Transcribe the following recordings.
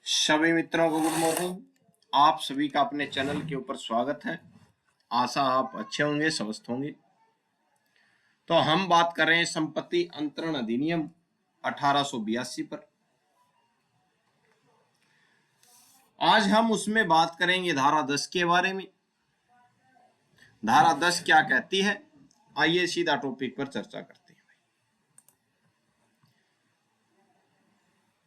सभी मित्रों को गुड मॉर्निंग। आप सभी का अपने चैनल के ऊपर स्वागत है। आशा आप अच्छे होंगे, स्वस्थ होंगे। तो हम बात कर रहे हैं संपत्ति अंतरण अधिनियम 1882 पर। आज हम उसमें बात करेंगे धारा 10 के बारे में। धारा 10 क्या कहती है, आइए सीधा टॉपिक पर चर्चा करते हैं।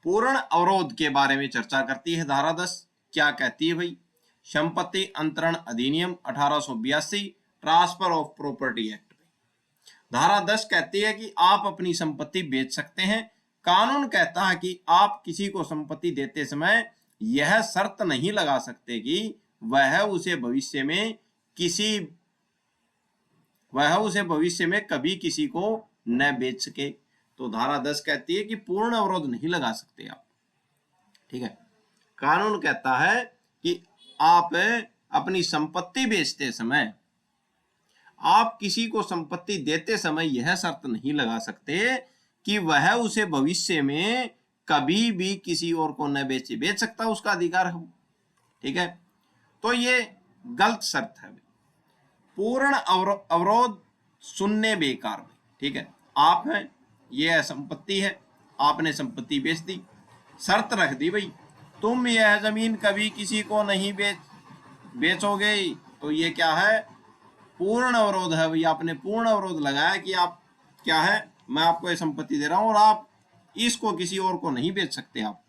पूर्ण अवरोध के बारे में चर्चा करती है धारा 10। क्या कहती है भाई? संपत्ति अंतरण अधिनियम 1882 ट्रांसफर ऑफ प्रॉपर्टी एक्ट। धारा 10 कहती है कि आप अपनी संपत्ति बेच सकते हैं। कानून कहता है कि आप किसी को संपत्ति देते समय यह शर्त नहीं लगा सकते कि वह उसे भविष्य में कभी किसी को न बेच सके। तो धारा 10 कहती है कि पूर्ण अवरोध नहीं लगा सकते आप। ठीक है, कानून कहता है कि आप अपनी संपत्ति बेचते समय, आप किसी को संपत्ति देते समय यह शर्त नहीं लगा सकते कि वह उसे भविष्य में कभी भी किसी और को न बेच सकता, उसका अधिकार है। ठीक है, तो ये गलत शर्त है। पूर्ण अवरोध सुनने बेकार। ठीक है, आप हैं, यह संपत्ति है, आपने संपत्ति बेच दी, शर्त रख दी भाई तुम यह जमीन कभी किसी को नहीं बेचोगे। तो ये क्या है? पूर्ण अवरोध है भाई। आपने पूर्ण अवरोध लगाया कि आप क्या है, मैं आपको ये संपत्ति दे रहा हूं और आप इसको किसी और को नहीं बेच सकते आप।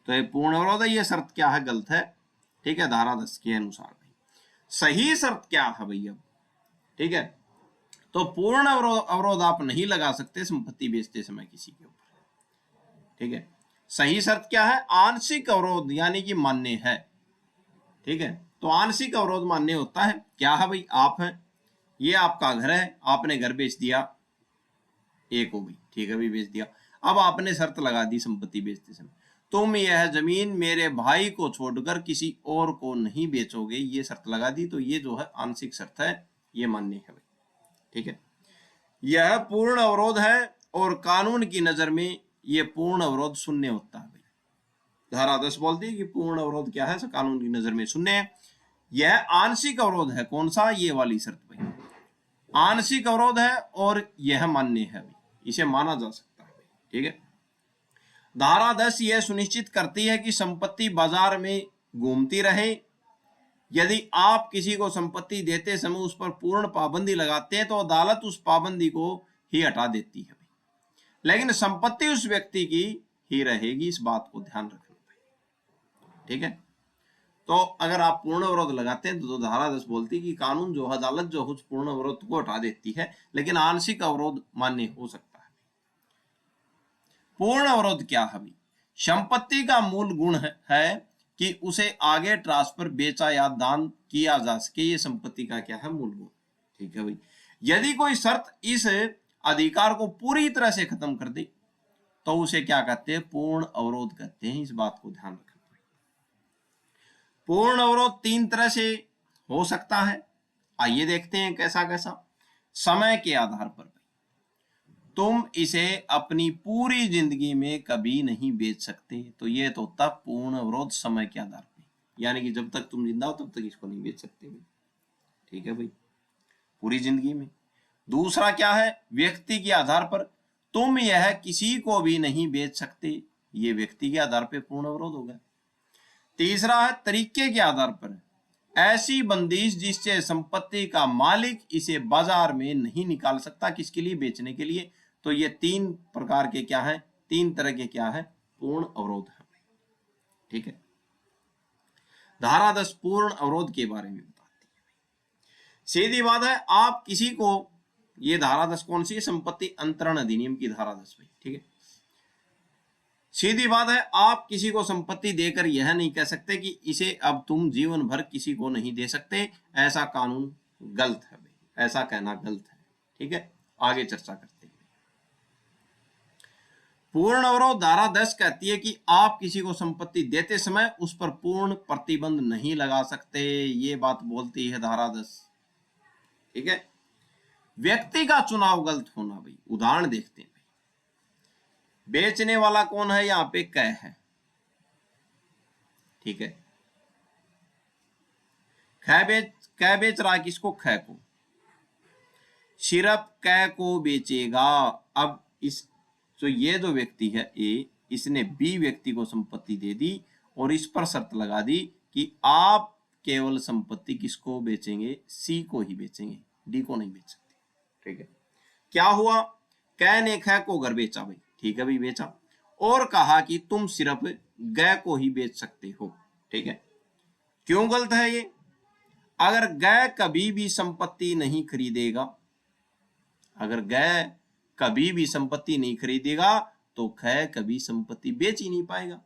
तो ये पूर्ण अवरोध है। ये शर्त क्या है? गलत है। ठीक है, धारा 10 के अनुसार भाई। सही शर्त क्या है भाई अब? ठीक है, तो पूर्ण अवरोध आप नहीं लगा सकते संपत्ति बेचते समय किसी के ऊपर। ठीक है, सही शर्त क्या है? आंशिक अवरोध यानी कि मान्य है। ठीक है, तो आंशिक अवरोध मान्य होता है। क्या है भाई? आप हैं, ये आपका घर है, आपने घर बेच दिया, एक हो गई। ठीक है भाई, बेच दिया। अब आपने शर्त लगा दी संपत्ति बेचते समय, तुम यह जमीन मेरे भाई को छोड़कर किसी और को नहीं बेचोगे, ये शर्त लगा दी। तो ये जो है आंशिक शर्त है, ये मान्य है भाई। ठीक है, यह पूर्ण अवरोध है और कानून की नजर में यह पूर्ण अवरोध शून्य होता है भाई। धारा 10 बोलती है कि पूर्ण अवरोध क्या है? कानून की नजर में शून्य है। यह आंशिक अवरोध है। कौन सा? ये वाली शर्त भाई, आंशिक अवरोध है और यह मान्य है भाई, इसे माना जा सकता है भाई। ठीक है, धारा 10 यह सुनिश्चित करती है कि संपत्ति बाजार में घूमती रहे। यदि आप किसी को संपत्ति देते समय उस पर पूर्ण पाबंदी लगाते हैं तो अदालत उस पाबंदी को ही हटा देती है भाई, लेकिन संपत्ति उस व्यक्ति की ही रहेगी। इस बात को ध्यान रखना भाई। ठीक है, तो अगर आप पूर्ण अवरोध लगाते हैं तो धारा 10 बोलती है कि कानून जो अदालत जो उस पूर्ण अवरोध को हटा देती है, लेकिन आंशिक अवरोध मान्य हो सकता है। पूर्ण अवरोध क्या है भाई? संपत्ति का मूल गुण है कि उसे आगे ट्रांसफर, बेचा या दान किया जा सके। ये संपत्ति का क्या है? मूल गुण। ठीक है भाई, यदि कोई शर्त इस अधिकार को पूरी तरह से खत्म कर दे तो उसे क्या कहते हैं? पूर्ण अवरोध कहते हैं। इस बात को ध्यान रखना। पूर्ण अवरोध तीन तरह से हो सकता है, आइए देखते हैं कैसा कैसा। समय के आधार पर, तुम इसे अपनी पूरी जिंदगी में कभी नहीं बेच सकते, तो ये तो होता पूर्ण अवरोध समय के आधार पर, यानी कि जब तक तुम जिंदा हो तब तक इसको नहीं बेच सकते भाई। ठीक है भाई, पूरी जिंदगी में। दूसरा क्या है? व्यक्ति के आधार पर, तुम यह किसी को भी नहीं बेच सकते, ये व्यक्ति के आधार पर पूर्ण अवरोध होगा। तीसरा है तरीके के आधार पर, ऐसी बंदिश जिससे संपत्ति का मालिक इसे बाजार में नहीं निकाल सकता, किसके लिए? बेचने के लिए। तो ये तीन प्रकार के क्या है? तीन तरह के क्या है? पूर्ण अवरोध है। ठीक है, धारा 10 पूर्ण अवरोध के बारे में बताती है। सीधी बात है, आप किसी को, ये धारा 10 कौन सी है? संपत्ति अंतरण अधिनियम की धारा 10 भाई। ठीक है, सीधी बात है, आप किसी को संपत्ति देकर यह नहीं कह सकते कि इसे अब तुम जीवन भर किसी को नहीं दे सकते। ऐसा कानून गलत है भाई, ऐसा कहना गलत है। ठीक है, आगे चर्चा करते हैं। पूर्ण अवरोध धारा 10 कहती है कि आप किसी को संपत्ति देते समय उस पर पूर्ण प्रतिबंध नहीं लगा सकते, ये बात बोलती है धारा 10। ठीक है, व्यक्ति का चुनाव गलत होना भाई। उदाहरण देखते हैं भाई, बेचने वाला कौन है? यहाँ पे कै है, ठीक है। कै बेच रहा है किसको? ख को। सिर्फ कै को बेचेगा। अब इस तो ये जो व्यक्ति है ए, इसने बी व्यक्ति को संपत्ति दे दी और इस पर शर्त लगा दी कि आप केवल संपत्ति किसको बेचेंगे? सी को ही बेचेंगे, डी को नहीं बेच सकते। ठीक है। क्या हुआ? कै ने ख को घर बेचा भाई, ठीक है भाई, बेचा, और कहा कि तुम सिर्फ ग को ही बेच सकते हो। ठीक है। क्यों गलत है ये? अगर ग कभी भी संपत्ति नहीं खरीदेगा, अगर ग कभी भी संपत्ति नहीं खरीदेगा तो ख कभी संपत्ति बेच ही नहीं पाएगा,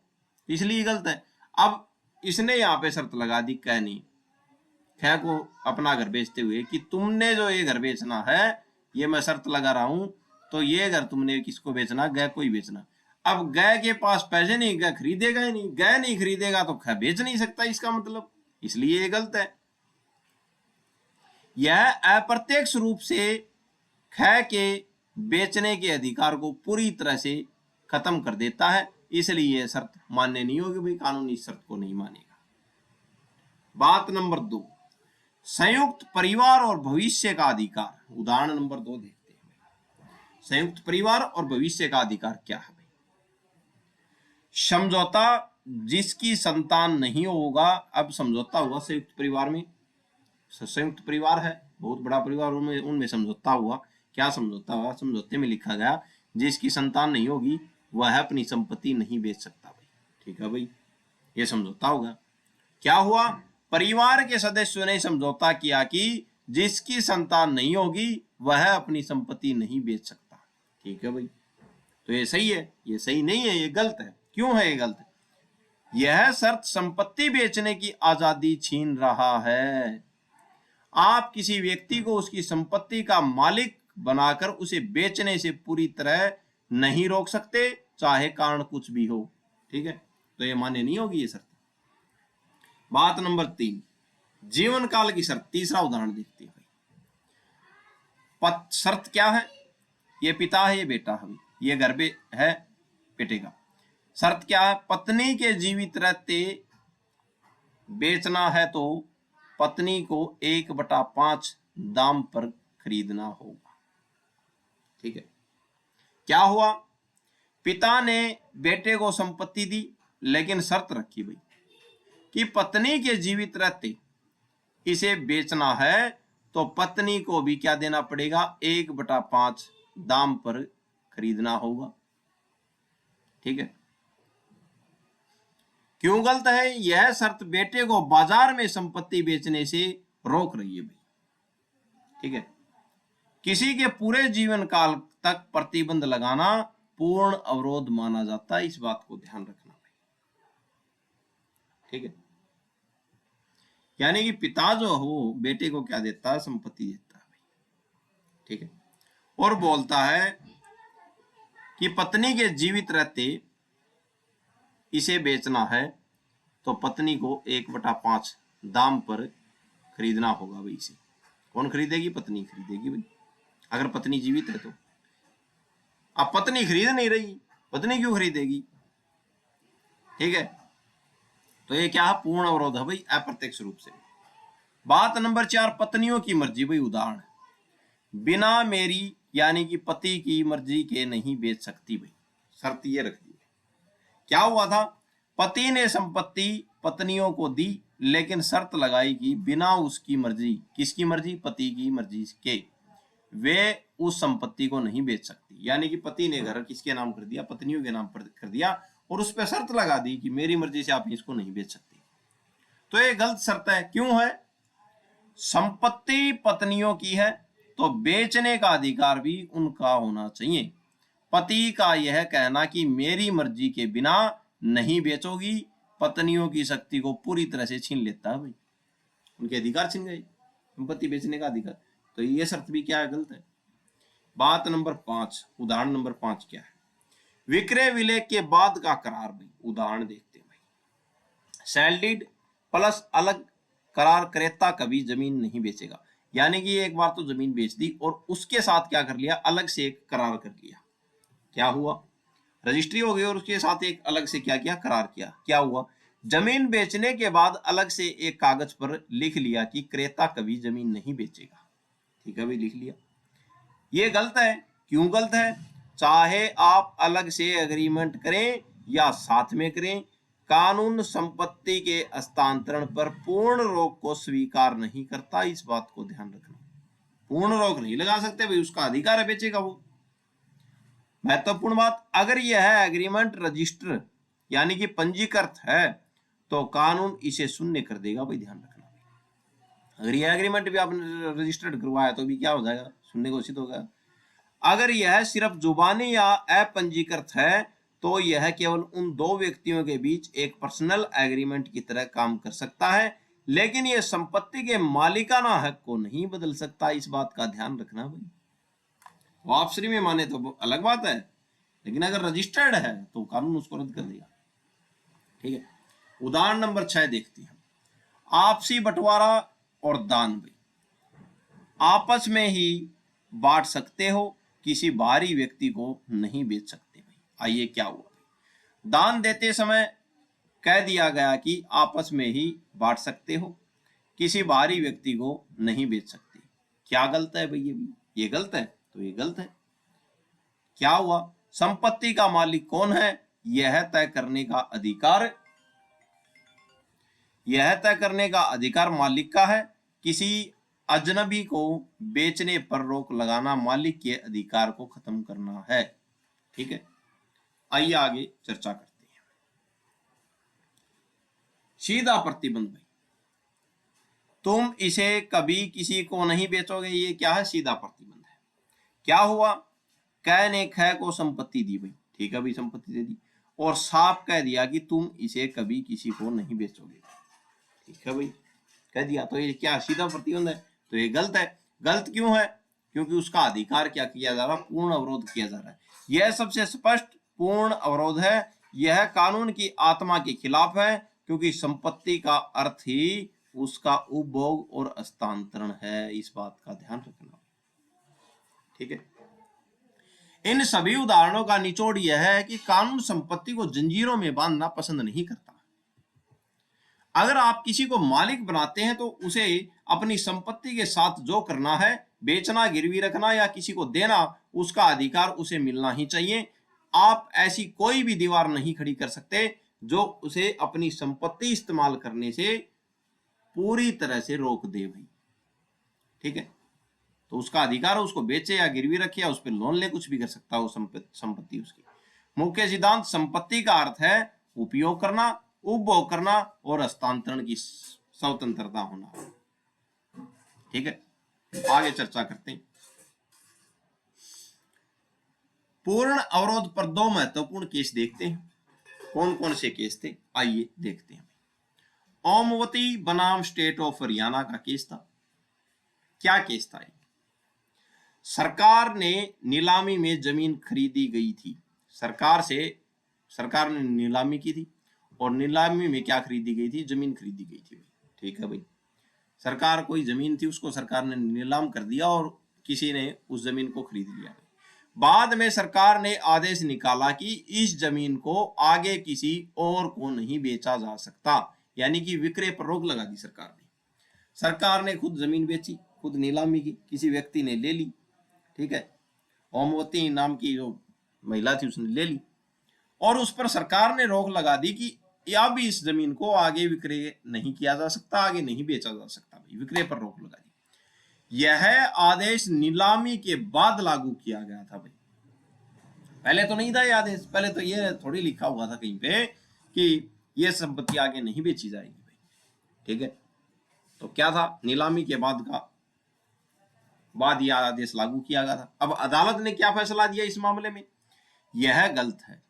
इसलिए गलत है। अब इसने यहां पे शर्त लगा दी क ने ख को अपना घर बेचते हुए कि तुमने जो ये घर बेचना है, ये मैं शर्त लगा रहा हूं, तो ये घर तुमने किसको बेचना? ग को ही बेचना। अब ग के पास पैसे नहीं, ग खरीदेगा ही नहीं, ग नहीं खरीदेगा तो ख बेच नहीं सकता, इसका मतलब, इसलिए ये गलत है। यह अप्रत्यक्ष रूप से ख के बेचने के अधिकार को पूरी तरह से खत्म कर देता है, इसलिए यह शर्त मान्य नहीं होगी भाई, कानून इस शर्त को नहीं मानेगा। बात नंबर 2, संयुक्त परिवार और भविष्य का अधिकार। उदाहरण नंबर 2 देखते हैं। संयुक्त परिवार और भविष्य का अधिकार क्या है भाई? समझौता जिसकी संतान नहीं होगा। अब समझौता हुआ संयुक्त परिवार में, संयुक्त परिवार है, बहुत बड़ा परिवार, उनमें समझौता हुआ। क्या समझौता हुआ? समझौते में लिखा गया जिसकी संतान नहीं होगी वह अपनी संपत्ति नहीं बेच सकता भाई। ठीक है भाई, ये समझौता होगा। क्या हुआ? परिवार के सदस्यों ने समझौता किया कि जिसकी संतान नहीं होगी वह अपनी संपत्ति नहीं बेच सकता। ठीक है भाई, तो ये सही है? ये सही नहीं है, ये गलत है। क्यों है ये गलत? यह शर्त संपत्ति बेचने की आजादी छीन रहा है। आप किसी व्यक्ति को उसकी संपत्ति का मालिक बनाकर उसे बेचने से पूरी तरह नहीं रोक सकते, चाहे कारण कुछ भी हो। ठीक है, तो ये मान्य नहीं होगी ये शर्त। बात नंबर 3, जीवन काल की शर्त। तीसरा उदाहरण देखते हैं भाई। शर्त क्या है? ये पिता है, ये बेटा है, ये घर पे है बेटे का। शर्त क्या है? पत्नी के जीवित रहते बेचना है तो पत्नी को 1/5 दाम पर खरीदना होगा। ठीक है। क्या हुआ? पिता ने बेटे को संपत्ति दी, लेकिन शर्त रखी भाई कि पत्नी के जीवित रहते इसे बेचना है तो पत्नी को भी क्या देना पड़ेगा? 1/5 दाम पर खरीदना होगा। ठीक है। क्यों गलत है? यह शर्त बेटे को बाजार में संपत्ति बेचने से रोक रही है भाई। ठीक है। किसी के पूरे जीवन काल तक प्रतिबंध लगाना पूर्ण अवरोध माना जाता है, इस बात को ध्यान रखना भाई। ठीक है। यानी कि पिता जो हो बेटे को क्या देता है? संपत्ति देता है भाई। ठीक है। और बोलता है कि पत्नी के जीवित रहते इसे बेचना है तो पत्नी को 1/5 दाम पर खरीदना होगा भाई। इसे कौन खरीदेगी? पत्नी खरीदेगी भाई, अगर पत्नी जीवित है तो। अब पत्नी खरीद नहीं रही, पत्नी क्यों खरीदेगी? ठीक है, तो ये क्या है? पूर्ण अवरोध है भाई, अप्रत्यक्ष रूप से। बात नंबर 4, पत्नियों की मर्जी भाई। उदाहरण, बिना मेरी यानी कि पति की मर्जी के नहीं बेच सकती भाई। शर्त ये रख दी। क्या हुआ था? पति ने संपत्ति पत्नियों को दी, लेकिन शर्त लगाई कि बिना उसकी मर्जी, किसकी मर्जी? पति की मर्जी के, वे उस संपत्ति को नहीं बेच सकती। यानी कि पति ने घर किसके नाम कर दिया? पत्नियों के नाम पर कर दिया, और उस पर शर्त लगा दी कि मेरी मर्जी से आप इसको नहीं बेच सकती। तो ये गलत शर्त है। क्यों है? संपत्ति पत्नियों की है तो बेचने का अधिकार भी उनका होना चाहिए। पति का यह कहना कि मेरी मर्जी के बिना नहीं बेचोगी, पत्नियों की शक्ति को पूरी तरह से छीन लेता है भाई, उनके अधिकार छीन गए, संपत्ति बेचने का अधिकार। तो ये शर्त भी क्या है? गलत है। बात नंबर 5, उदाहरण नंबर 5 क्या है? विक्रय विलय के बाद का करार भाई। उदाहरण देखते हैं भाई। सेल डीड प्लस अलग करार, क्रेता कभी जमीन नहीं बेचेगा। यानी कि एक बार तो जमीन बेच दी और उसके साथ क्या कर लिया? अलग से एक करार कर लिया। क्या हुआ? रजिस्ट्री हो गई और उसके साथ एक अलग से क्या किया? करार किया। क्या हुआ? जमीन बेचने के बाद अलग से एक कागज पर लिख लिया कि क्रेता कभी जमीन नहीं बेचेगा। ठीक है भाई, लिख लिया। ये गलत है। क्यों गलत है? चाहे आप अलग से एग्रीमेंट करें या साथ में करें, कानून संपत्ति के हस्तांतरण पर पूर्ण रोक को स्वीकार नहीं करता। इस बात को ध्यान रखना। पूर्ण रोक नहीं लगा सकते भाई, उसका अधिकार है, बेचेगा वो। महत्वपूर्ण बात, अगर यह एग्रीमेंट रजिस्टर यानी कि पंजीकृत है तो कानून इसे शून्य कर देगा भाई, ध्यान रखना। अगर यह एग्रीमेंट भी आपने रजिस्टर्ड करवाया तो भी क्या हो जाएगा? शून्य घोषित होगा। अगर यह सिर्फ जुबानी या अपंजीकृत है तो यह केवल उन दो व्यक्तियों के बीच एक पर्सनल एग्रीमेंट की तरह काम कर सकता है, लेकिन यह संपत्ति के मालिकाना हक को नहीं बदल सकता। इस बात का ध्यान रखना भाई। वापसी में माने तो अलग बात है, लेकिन अगर रजिस्टर्ड है तो कानून उसको रद्द कर देगा। ठीक है, उदाहरण नंबर 6 देखते हैं। आपसी बंटवारा और दान भाई, आपस में ही बांट सकते हो, किसी बाहरी व्यक्ति को नहीं बेच सकते भाई। आइए क्या हुआ? दान देते समय कह दिया गया कि आपस में ही बांट सकते हो, किसी बाहरी व्यक्ति को नहीं बेच सकते। क्या गलत है भाई? ये गलत है, तो ये गलत है। क्या हुआ? संपत्ति का मालिक कौन है यह तय करने का अधिकार मालिक का है। किसी अजनबी को बेचने पर रोक लगाना मालिक के अधिकार को खत्म करना है। ठीक है, आइए आगे चर्चा करते हैं। सीधा प्रतिबंध भाई, तुम इसे कभी किसी को नहीं बेचोगे, ये क्या है? सीधा प्रतिबंध है। क्या हुआ? कै ने ख को संपत्ति दी भाई, ठीक है भाई, संपत्ति दे दी, और साफ कह दिया कि तुम इसे कभी किसी को नहीं बेचोगे। ठीक है भाई, कह दिया, तो ये क्या? सीधा प्रतिबंध है, तो ये गलत है। गलत क्यों है? क्योंकि उसका अधिकार क्या किया जा रहा है? पूर्ण अवरोध किया जा रहा है। यह सबसे स्पष्ट पूर्ण अवरोध है। यह कानून की आत्मा के खिलाफ है, क्योंकि संपत्ति का अर्थ ही उसका उपभोग और हस्तांतरण है। इस बात का ध्यान रखना। ठीक है, इन सभी उदाहरणों का निचोड़ यह है कि कानून संपत्ति को जंजीरों में बांधना पसंद नहीं करता। अगर आप किसी को मालिक बनाते हैं तो उसे अपनी संपत्ति के साथ जो करना है, बेचना, गिरवी रखना या किसी को देना, उसका अधिकार उसे मिलना ही चाहिए। आप ऐसी कोई भी दीवार नहीं खड़ी कर सकते जो उसे अपनी संपत्ति इस्तेमाल करने से पूरी तरह से रोक दे भाई। ठीक है, तो उसका अधिकार है, उसको बेचे या गिरवी रखे या उस पर लोन ले, कुछ भी कर सकता है वो संपत्ति उसकी। मुख्य सिद्धांत, संपत्ति का अर्थ है उपयोग करना, उपभोग करना और हस्तांतरण की स्वतंत्रता होना। ठीक है, आगे चर्चा करते हैं। पूर्ण अवरोध पर दो महत्वपूर्ण केस देखते हैं। कौन कौन से केस थे? आइए देखते हैं। ओमवती बनाम स्टेट ऑफ हरियाणा का केस था। क्या केस था? सरकार ने नीलामी में जमीन खरीदी गई थी। सरकार ने नीलामी की थी और नीलामी में क्या खरीदी गई थी? जमीन खरीदी गई थी। ठीक है भाई, सरकार कोई जमीन थी, उसको सरकार ने नीलाम कर दिया और किसी ने उस जमीन को खरीद लिया। बाद में सरकार ने आदेश निकाला कि इस जमीन को आगे किसी और को नहीं बेचा जा सकता, यानी कि विक्रय पर रोक लगा दी सरकार ने खुद जमीन बेची, खुद नीलामी की, किसी व्यक्ति ने ले ली। ठीक है, ओमवती नाम की जो महिला थी उसने ले ली और उस पर सरकार ने रोक लगा दी कि अब इस जमीन को आगे विक्रय नहीं किया जा सकता, आगे नहीं बेचा जा सकता, विक्रय पर रोक लगा दी। यह आदेश नीलामी के बाद लागू किया गया था भाई, पहले तो नहीं था ये आदेश। पहले तो ये थोड़ी लिखा हुआ था कहीं पे कि ये संपत्ति आगे नहीं बेची जाएगी भाई। ठीक है, तो क्या था? नीलामी के बाद यह आदेश लागू किया गया था। अब अदालत ने क्या फैसला दिया इस मामले में? यह गलत है।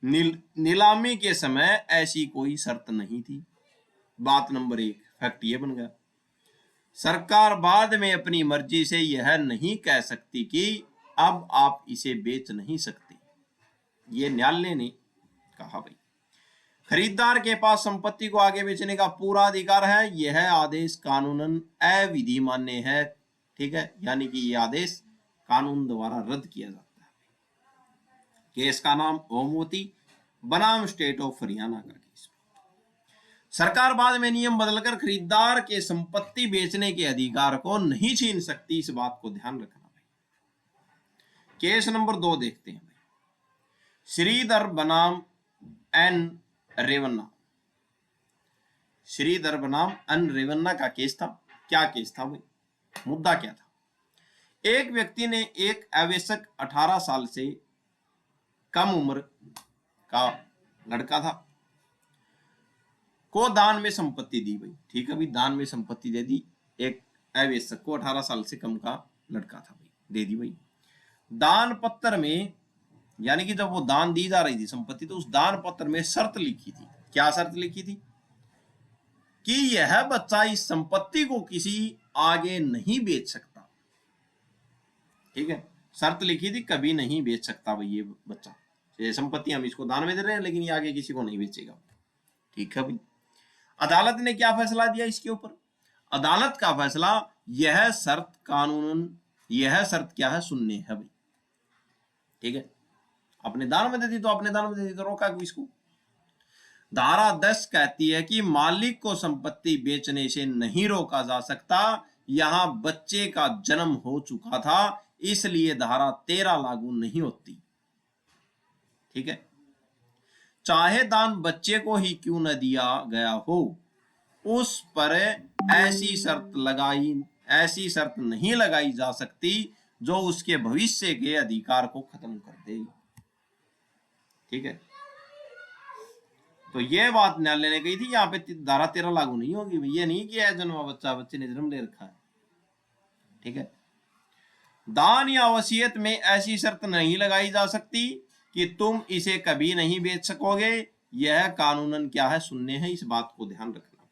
नीलामी के समय ऐसी कोई शर्त नहीं थी। बात नंबर 1, फैक्ट ये बन गया। सरकार बाद में अपनी मर्जी से यह नहीं कह सकती कि अब आप इसे बेच नहीं सकते, ये न्यायालय ने कहा भाई। खरीदार के पास संपत्ति को आगे बेचने का पूरा अधिकार है। यह आदेश कानूनन अविधि मान्य है। ठीक है, यानी कि यह आदेश कानून द्वारा रद्द किया जाता है। केस का नाम ओमवती बनाम स्टेट ऑफ हरियाणा का केस। सरकार बाद में नियम बदलकर खरीदार के संपत्ति बेचने के अधिकार को नहीं छीन सकती, इस बात को ध्यान रखना भाई। केस नंबर 2 देखते हैं भाई। श्रीधर बनाम एन रेवन्ना। श्रीधर बनाम एन रेवन्ना का केस था। क्या केस था भाई, मुद्दा क्या था? एक व्यक्ति ने एक आवेशक 18 साल से कम उम्र का लड़का था को दान में संपत्ति दी भाई। ठीक है भाई, दान में संपत्ति दे दी। एक आवेशक को 18 साल से कम का लड़का था भाई, दे दी भाई। दान पत्र में, यानी कि जब वो दान दी जा रही थी संपत्ति, तो उस दान पत्र में शर्त लिखी थी। क्या शर्त लिखी थी? कि यह बच्चा इस संपत्ति को किसी आगे नहीं बेच सकता। ठीक है, शर्त लिखी थी, कभी नहीं बेच सकता भाई ये बच्चा, ये संपत्ति हम इसको दान में दे रहे हैं, लेकिन ये आगे किसी को नहीं बेचेगा। ठीक है भाई। अदालत ने क्या फैसला दिया इसके ऊपर? अदालत का फैसला, यह शर्त कानूनन, यह शर्त क्या है? शून्य है भाई। ठीक है, अपने दान में दे दी तो अपने दान में दे दी, तो रोका इसको। धारा 10 कहती है कि मालिक को संपत्ति बेचने से नहीं रोका जा सकता। यहां बच्चे का जन्म हो चुका था, इसलिए धारा 13 लागू नहीं होती। ठीक है, चाहे दान बच्चे को ही क्यों न दिया गया हो, उस पर ऐसी शर्त नहीं लगाई जा सकती जो उसके भविष्य के अधिकार को खत्म कर दे। ठीक है, तो ये बात न्यायालय ने कही थी, यहाँ पे धारा 13 लागू नहीं होगी। ये नहीं कि है जन्मा बच्चा, बच्चे ने जन्म ले रखा है। ठीक है, दान या वसीयत में ऐसी शर्त नहीं लगाई जा सकती कि तुम इसे कभी नहीं बेच सकोगे। यह कानूनन क्या है? शून्य है। इस बात को ध्यान रखना।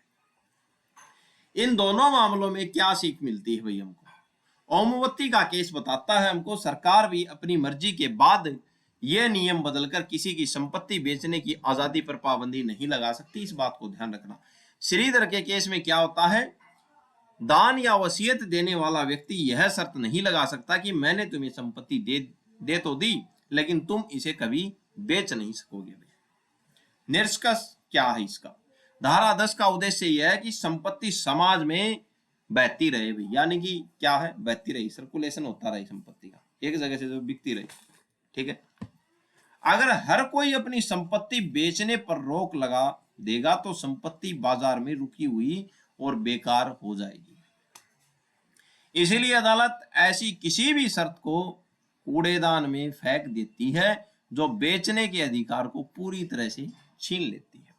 इन दोनों मामलों में क्या सीख मिलती है भाई हमको? ओमवती का केस बताता है हमको, सरकार भी अपनी मर्जी के बाद यह नियम बदलकर किसी की संपत्ति बेचने की आजादी पर पाबंदी नहीं लगा सकती। इस बात को ध्यान रखना। श्रीधर के केस में क्या होता है? दान या वसीयत देने वाला व्यक्ति यह शर्त नहीं लगा सकता कि मैंने तुम्हें संपत्ति दे तो दी, लेकिन तुम इसे कभी बेच नहीं सकोगे। निष्कर्ष क्या है इसका? धारा 10 का उद्देश्य यह है कि संपत्ति समाज में बहती रहे भाई, यानी कि क्या है? बहती रही, सर्कुलेशन होता रहे संपत्ति का, एक जगह से जो बिकती रही। ठीक है, अगर हर कोई अपनी संपत्ति बेचने पर रोक लगा देगा तो संपत्ति बाजार में रुकी हुई और बेकार हो जाएगी। इसीलिए अदालत ऐसी किसी भी शर्त को कूड़ेदान में फेंक देती है जो बेचने के अधिकार को पूरी तरह से छीन लेती है।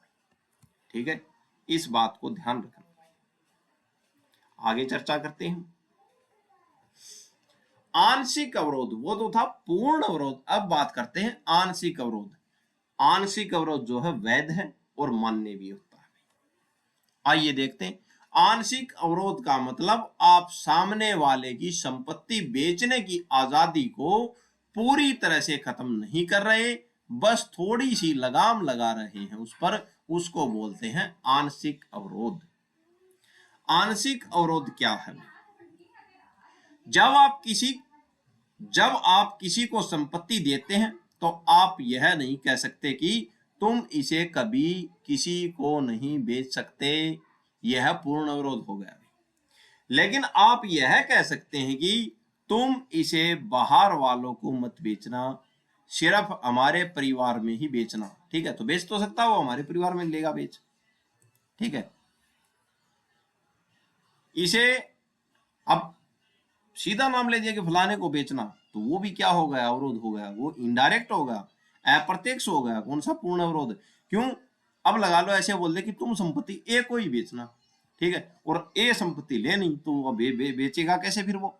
ठीक है, इस बात को ध्यान रखना। आगे चर्चा करते हैं। आंशिक अवरोध, वो तो था पूर्ण अवरोध, अब बात करते हैं आंशिक अवरोध। आंशिक अवरोध जो है वैध है और मान्य भी होता है। आइए देखते हैं। आंशिक अवरोध का मतलब आप सामने वाले की संपत्ति बेचने की आजादी को पूरी तरह से खत्म नहीं कर रहे, बस थोड़ी सी लगाम लगा रहे हैं उस पर, उसको बोलते हैं आंशिक अवरोध। आंशिक अवरोध क्या है? जब आप किसी को संपत्ति देते हैं तो आप यह नहीं कह सकते कि तुम इसे कभी किसी को नहीं बेच सकते, यह पूर्ण अवरोध हो गया। लेकिन आप यह कह सकते हैं कि तुम इसे बाहर वालों को मत बेचना, सिर्फ हमारे परिवार में ही बेचना। ठीक है, तो बेच तो सकता हो, हमारे परिवार में लेगा बेच। ठीक है, इसे अब सीधा नाम ले दिया कि फलाने को बेचना, तो वो भी क्या हो गया? अवरोध हो गया। वो इनडायरेक्ट हो गया, अप्रत्यक्ष हो गया। कौन सा पूर्ण अवरोध? क्यों? अब लगा लो ऐसे बोल दे कि तुम संपत्ति ए को ही बेचना, ठीक है, और ए संपत्ति ले नहीं, तो वो बेचेगा कैसे? फिर वो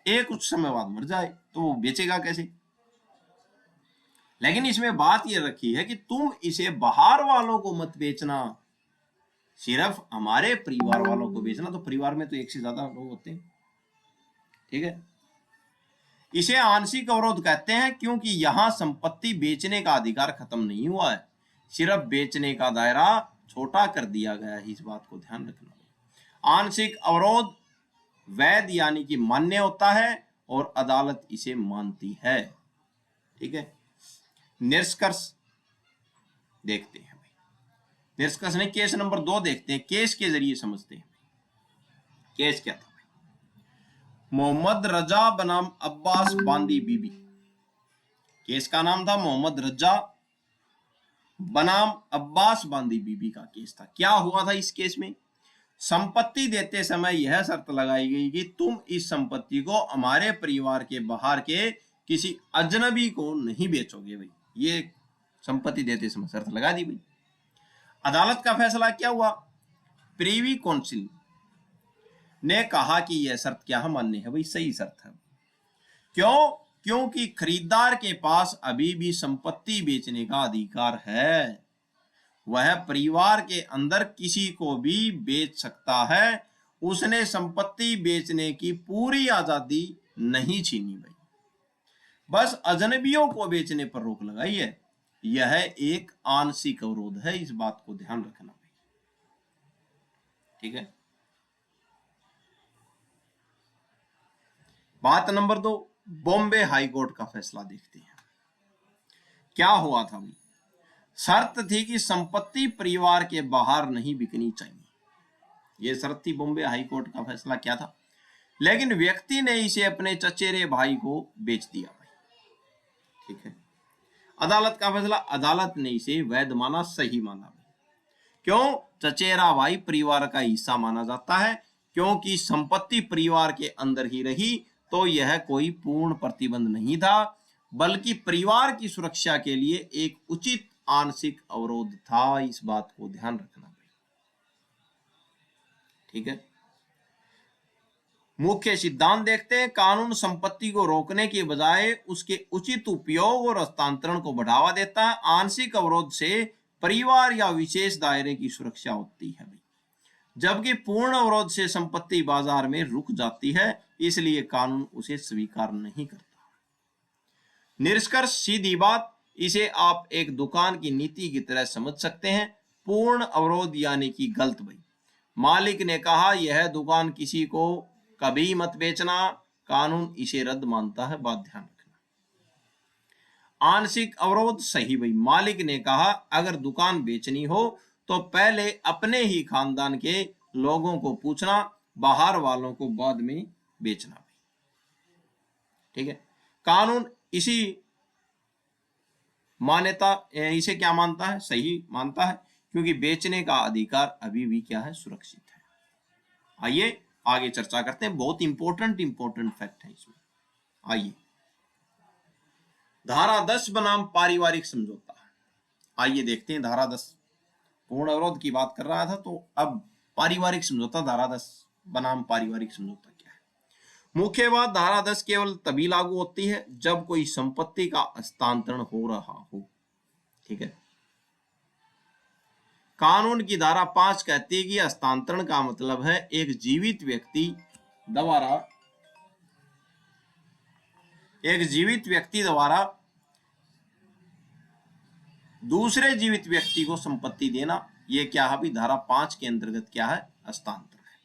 ए कुछ समय बाद मर जाए तो वो बेचेगा कैसे? लेकिन इसमें बात ये रखी है कि तुम इसे बाहर वालों को मत बेचना, सिर्फ हमारे परिवार वालों को बेचना। तो परिवार में तो एक से ज्यादा लोग होते हैं। ठीक है, इसे आंशिक अवरोध कहते हैं क्योंकि यहां संपत्ति बेचने का अधिकार खत्म नहीं हुआ है, सिर्फ बेचने का दायरा छोटा कर दिया गया है। इस बात को ध्यान रखना। आंशिक अवरोध वैध यानी कि मान्य होता है और अदालत इसे मानती है। ठीक है, निष्कर्ष देखते हैं। निष्कर्ष नहीं, केस नंबर 2 देखते हैं, केस के जरिए समझते हैं। केस क्या था? मोहम्मद रजा बनाम अब्बास बांदी बीबी। केस का नाम था मोहम्मद रजा बनाम अब्बास बांदी बीबी का केस था। क्या हुआ था इस केस में? संपत्ति देते समय यह शर्त लगाई गई कि तुम इस संपत्ति को हमारे परिवार के बाहर के किसी अजनबी को नहीं बेचोगे। भाई ये संपत्ति देते समय शर्त लगा दी भाई। अदालत का फैसला क्या हुआ? प्रीवी काउंसिल ने कहा कि यह शर्त क्या है, मान्य है भाई, सही शर्त है। क्यों? क्योंकि खरीदार के पास अभी भी संपत्ति बेचने का अधिकार है, वह परिवार के अंदर किसी को भी बेच सकता है, उसने संपत्ति बेचने की पूरी आजादी नहीं छीनी भाई, बस अजनबियों को बेचने पर रोक लगाई है। यह एक आंशिक अवरोध है, इस बात को ध्यान रखना भाई, ठीक है। बात नंबर 2, बॉम्बे हाई कोर्ट का फैसला देखते हैं। क्या हुआ था भाई? शर्त थी कि संपत्ति परिवार के बाहर नहीं बिकनी चाहिए, यह शर्त थी। बॉम्बे हाई कोर्ट का फैसला क्या था? लेकिन व्यक्ति ने इसे अपने चचेरे भाई को बेच दिया भाई, ठीक है। अदालत का फैसला, अदालत ने इसे वैध माना, सही माना भाई। क्यों? चचेरा भाई परिवार का हिस्सा माना जाता है, क्योंकि संपत्ति परिवार के अंदर ही रही तो यह कोई पूर्ण प्रतिबंध नहीं था, बल्कि परिवार की सुरक्षा के लिए एक उचित आंशिक अवरोध था। इस बात को ध्यान रखना भाई, ठीक है। मुख्य सिद्धांत देखते हैं। कानून संपत्ति को रोकने के बजाय उसके उचित उपयोग और हस्तांतरण को बढ़ावा देता है। आंशिक अवरोध से परिवार या विशेष दायरे की सुरक्षा होती है भाई, जबकि पूर्ण अवरोध से संपत्ति बाजार में रुक जाती है, इसलिए कानून उसे स्वीकार नहीं करता। निष्कर्ष, सीधी बात, इसे आप एक दुकान की नीति की तरह समझ सकते हैं। पूर्ण अवरोध यानी कि गलत भाई। मालिक ने कहा यह दुकान किसी को कभी मत बेचना, कानून इसे रद्द मानता है, बात ध्यान रखना। आंशिक अवरोध, सही भाई। मालिक ने कहा अगर दुकान बेचनी हो तो पहले अपने ही खानदान के लोगों को पूछना, बाहर वालों को बाद में बेचना भाई, ठीक है। कानून इसी मान्यता, इसे क्या मानता है? सही मानता है, क्योंकि बेचने का अधिकार अभी भी क्या है? सुरक्षित है। आइए आगे चर्चा करते हैं, बहुत इंपॉर्टेंट फैक्ट है इसमें। आइए, धारा 10 बनाम पारिवारिक समझौता। आइए देखते हैं, धारा 10 पूर्ण अवरोध की बात कर रहा था, तो अब पारिवारिक समझौता, धारा 10 बनाम पारिवारिक समझौता क्या है? मुख्य बात, धारा 10 केवल तभी लागू होती है जब कोई संपत्ति का हस्तांतरण हो रहा हो, ठीक है। कानून की धारा 5 कहती है कि हस्तांतरण का मतलब है एक जीवित व्यक्ति द्वारा दूसरे जीवित व्यक्ति को संपत्ति देना। यह क्या है भी? धारा 5 के अंतर्गत क्या है? हस्तांतरण है।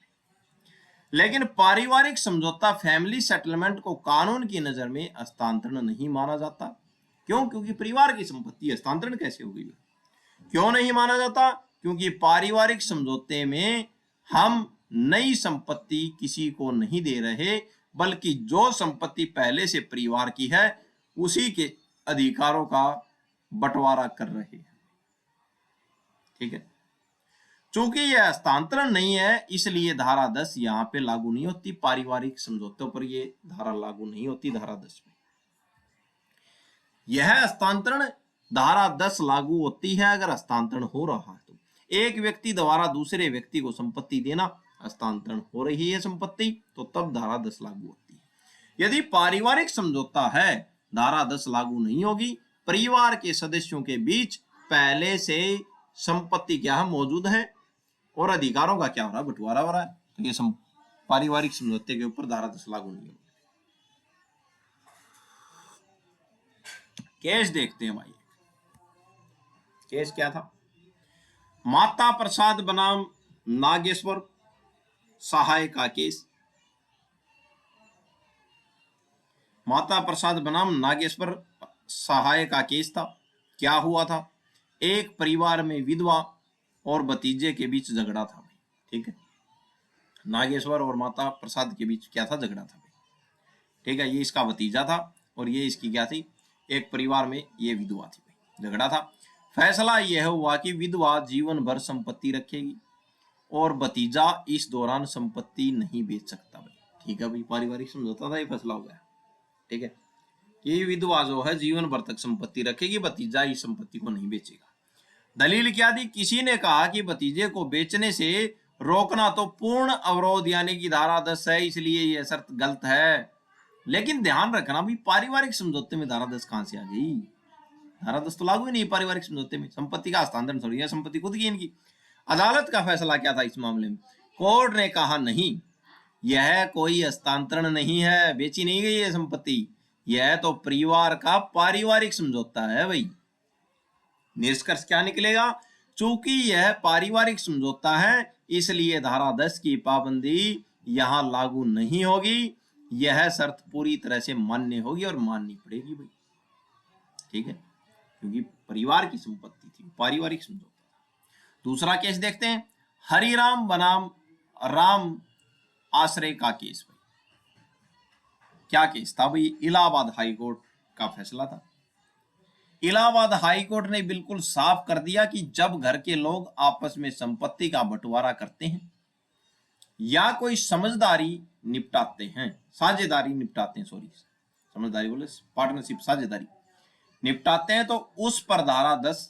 लेकिन पारिवारिक समझौता, फैमिली सेटलमेंट को कानून की नजर में हस्तांतरण नहीं माना जाता। क्यों? क्योंकि परिवार की संपत्ति हस्तांतरण कैसे होगी? क्यों नहीं माना जाता? क्योंकि पारिवारिक समझौते में हम नई संपत्ति किसी को नहीं दे रहे, बल्कि जो संपत्ति पहले से परिवार की है उसी के अधिकारों का बंटवारा कर रहे हैं, ठीक है। चूंकि यह हस्तांतरण नहीं है, इसलिए धारा 10 यहां पे लागू नहीं होती। पारिवारिक समझौतों पर यह धारा लागू नहीं होती। धारा 10 में यह हस्तांतरण, धारा 10 लागू होती है अगर हस्तांतरण हो रहा है तो। एक व्यक्ति द्वारा दूसरे व्यक्ति को संपत्ति देना, हस्तांतरण हो रही है संपत्ति, तो तब धारा 10 लागू होती है। यदि पारिवारिक समझौता है, धारा 10 लागू नहीं होगी। परिवार के सदस्यों के बीच पहले से संपत्ति क्या है? मौजूद है, और अधिकारों का क्या हो रहा है? बंटवारा हो रहा है। तो ये पारिवारिक समझौते के ऊपर धारा 10 लागू नहीं होगी। केस देखते हैं भाई। केस क्या था? माता प्रसाद बनाम नागेश्वर सहाय का केस। माता प्रसाद बनाम नागेश्वर सहाय का केस था। क्या हुआ था? एक परिवार में विधवा और भतीजे के बीच झगड़ा था भाई। ठीक है, नागेश्वर और माता प्रसाद के बीच क्या था, झगड़ा था भाई। ठीक है, ये इसका भतीजा था और ये इसकी क्या थी, एक परिवार में ये विधवा थी भाई, झगड़ा था। फैसला यह हुआ कि विधवा जीवन भर संपत्ति रखेगी और भतीजा इस दौरान संपत्ति नहीं बेच सकता भाई। ठीक है भाई, पारिवारिक समझौता था, ये फैसला हो गया। ठीक है, ये विधवा जो है जीवन भर तक संपत्ति रखेगी, भतीजा इस संपत्ति को नहीं बेचेगा। दलील क्या दी, किसी ने कहा कि भतीजे को बेचने से रोकना तो पूर्ण अवरोध यानी कि धारा 10 है, इसलिए यह शर्त गलत है। लेकिन ध्यान रखना भी, पारिवारिक समझौते में धारा 10 कहां से आ गई, धारा 10 तो लागू ही नहीं पारिवारिक समझौते में, संपत्ति का हस्तांतरण थोड़ी है, संपत्ति खुद की इनकी। अदालत का फैसला क्या था इस मामले में, कोर्ट ने कहा नहीं, यह कोई हस्तांतरण नहीं है, बेची नहीं गई है संपत्ति, यह तो परिवार का पारिवारिक समझौता है भाई। निष्कर्ष क्या निकलेगा, चूंकि यह पारिवारिक समझौता है इसलिए धारा 10 की पाबंदी यहां लागू नहीं होगी, यह शर्त पूरी तरह से मान्य होगी और माननी पड़ेगी भाई। ठीक है, क्योंकि परिवार की संपत्ति थी, पारिवारिक समझौता। दूसरा केस देखते हैं, हरिराम बनाम राम आश्रय का केस भाई। क्या केस था भाई, इलाहाबाद हाई कोर्ट का फैसला था। इलाहाबाद हाई कोर्ट ने बिल्कुल साफ कर दिया कि जब घर के लोग आपस में संपत्ति का बंटवारा करते हैं या कोई समझदारी निपटाते हैं, साझेदारी निपटाते हैं, सॉरी समझदारी बोले, पार्टनरशिप साझेदारी निपटाते हैं, तो उस पर धारा 10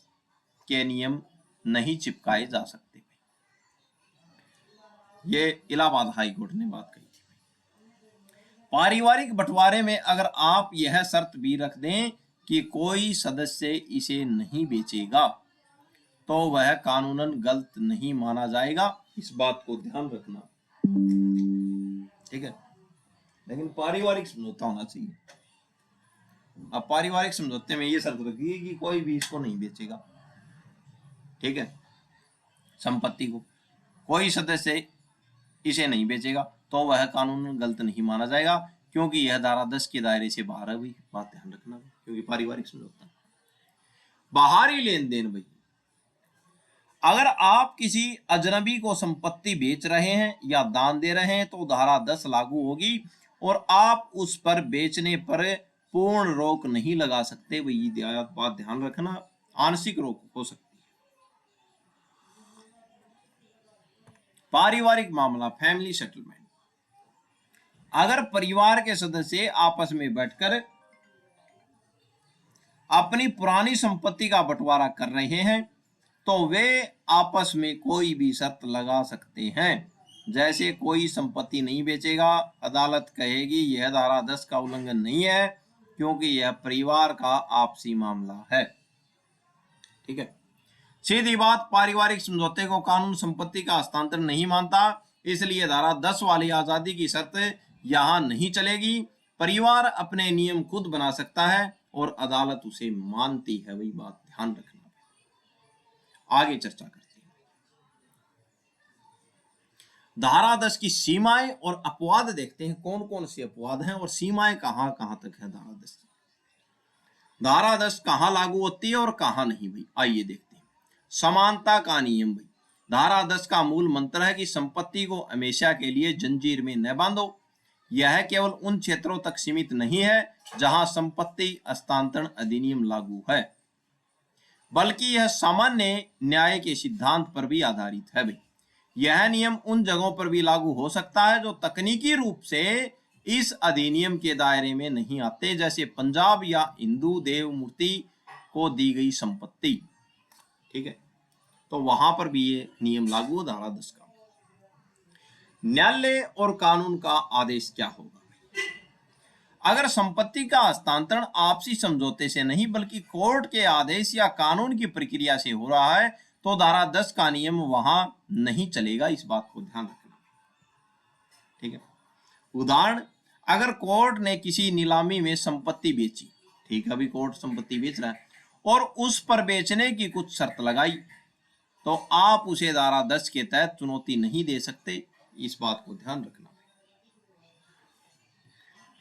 के नियम नहीं चिपकाए जा सकते। ये इलाहाबाद हाई कोर्ट ने बात कही थी। पारिवारिक बंटवारे में अगर आप यह शर्त भी रख दें कि कोई सदस्य इसे नहीं बेचेगा तो वह कानूनन गलत नहीं माना जाएगा, इस बात को ध्यान रखना। ठीक है, लेकिन पारिवारिक समझौता होना चाहिए। अब पारिवारिक समझौते में ये शर्त रखी कि कोई भी इसको नहीं बेचेगा। ठीक है, संपत्ति को कोई सदस्य इसे नहीं बेचेगा तो वह कानून गलत नहीं माना जाएगा, क्योंकि यह धारा 10 के दायरे से बाहर है भाई, बात ध्यान रखना, क्योंकि पारिवारिक समझौता। बाहरी लेन देन भाई, अगर आप किसी अजनबी को संपत्ति बेच रहे हैं या दान दे रहे हैं तो धारा 10 लागू होगी और आप उस पर बेचने पर पूर्ण रोक नहीं लगा सकते भाई, बात ध्यान रखना, आंशिक रोक हो सकती है। पारिवारिक मामला, फैमिली सेटलमेंट, अगर परिवार के सदस्य आपस में बैठकर अपनी पुरानी संपत्ति का बंटवारा कर रहे हैं तो वे आपस में कोई भी शर्त लगा सकते हैं, जैसे कोई संपत्ति नहीं बेचेगा, अदालत कहेगी यह धारा 10 का उल्लंघन नहीं है क्योंकि यह परिवार का आपसी मामला है। ठीक है, सीधी बात, पारिवारिक समझौते को कानून संपत्ति का हस्तांतरण नहीं मानता, इसलिए धारा 10 वाली आजादी की शर्त यहां नहीं चलेगी। परिवार अपने नियम खुद बना सकता है और अदालत उसे मानती है, वही बात ध्यान रखना। आगे चर्चा करते हैं। धारा 10 की सीमाएं और अपवाद देखते हैं, कौन कौन से अपवाद हैं और सीमाएं कहां कहां तक है धारा 10 की। धारा 10 कहां लागू होती है और कहां नहीं भाई, आइए देखते हैं। समानता का नियम भाई, धारा 10 का मूल मंत्र है कि संपत्ति को हमेशा के लिए जंजीर में न बांधो। यह केवल उन क्षेत्रों तक सीमित नहीं है जहां संपत्ति हस्तांतरण अधिनियम लागू है, बल्कि यह सामान्य न्याय के सिद्धांत पर भी आधारित है भाई। यह नियम उन जगहों पर भी लागू हो सकता है जो तकनीकी रूप से इस अधिनियम के दायरे में नहीं आते, जैसे पंजाब या हिंदू देव मूर्ति को दी गई संपत्ति। ठीक है, तो वहां पर भी ये नियम लागू हो धारा 10 का। न्यायालय और कानून का आदेश क्या होगा, अगर संपत्ति का हस्तांतरण आपसी समझौते से नहीं बल्कि कोर्ट के आदेश या कानून की प्रक्रिया से हो रहा है तो धारा 10 का नियम वहां नहीं चलेगा, इस बात को ध्यान रखना। ठीक है, उदाहरण, अगर कोर्ट ने किसी नीलामी में संपत्ति बेची, ठीक है, अभी कोर्ट संपत्ति बेच रहा है और उस पर बेचने की कुछ शर्त लगाई तो आप उसे धारा 10 के तहत चुनौती नहीं दे सकते, इस बात को ध्यान रखना।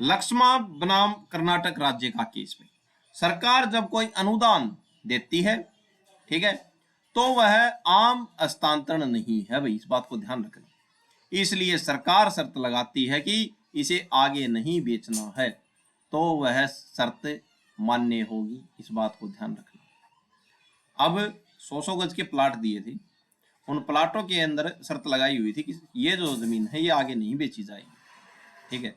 लक्ष्मा बनाम कर्नाटक राज्य का केस में, सरकार जब कोई अनुदान देती है, ठीक है, तो वह आम हस्तांतरण नहीं है भाई, इस बात को ध्यान रखना। इसलिए सरकार शर्त लगाती है कि इसे आगे नहीं बेचना है, तो वह शर्त मान्य होगी, इस बात को ध्यान रखना। अब 100 गज के प्लाट दिए थे, उन प्लाटों के अंदर शर्त लगाई हुई थी कि ये जो जमीन है ये आगे नहीं बेची जाएगी, ठीक है।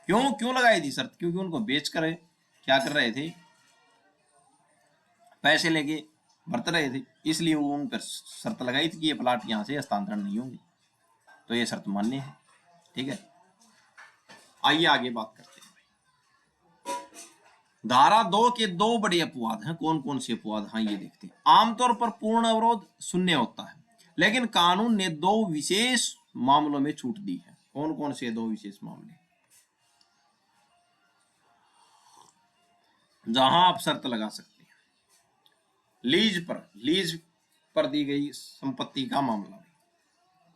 क्यों लगाई थी शर्त? क्योंकि उनको बेचकर क्या कर रहे थे, पैसे लेके बरत रहे थे, इसलिए वो उन पर शर्त लगाई थी कि ये प्लाट यहाँ से हस्तांतरण नहीं होंगे, तो ये शर्त मान्य है, ठीक है। आइए आगे बात करते हैं। धारा 2 के 2 बड़े अपवाद हैं। कौन कौन से अपवाद? हाँ, ये देखते हैं। आमतौर पर पूर्ण अवरोध शून्य होता है, लेकिन कानून ने 2 विशेष मामलों में छूट दी है। कौन कौन से 2 विशेष मामले जहां आप शर्त लगा सकते हैं? लीज पर दी गई संपत्ति का मामला,